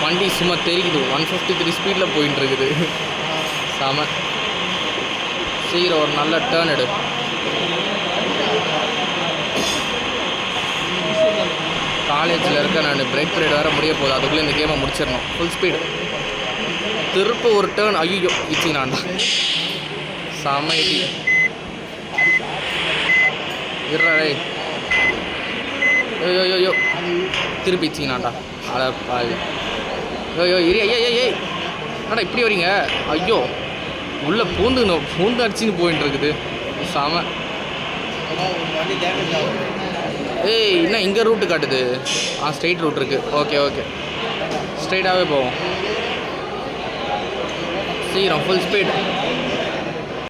வண்டி சும்மா தெரியுது 153 ஸ்பீடில் போயிட்டு இருக்குது. செம. சீக்கிரம் ஒரு நல்ல டேர்ன் எடு. காலேஜில் இருக்க நான் பிரேக் பீரியட் வேறு முடிய போகுது, அதுக்குள்ளே இந்த கேமை முடிச்சிடணும். Full speed. திருப்ப ஒரு டேர்ன். ஐயோ இச்சினாண்டா. செம இடி. இருறே. ஐயோ திருப்பி இச்சினாண்டா. அட பாவி. ஐயோ இரி. ஐயா என்னடா இப்படி வரீங்க? ஐயோ உள்ளே பூந்து அடிச்சின்னு போயின்னு இருக்குது. செம. ஏய் என்ன இங்கே ரூட்டு காட்டுது? ஸ்ட்ரெயிட் ரூட் இருக்குது. ஓகே ஸ்ட்ரெயிட்டாகவே போவோம். சீக்கிரம் ஃபுல் ஸ்பீட்.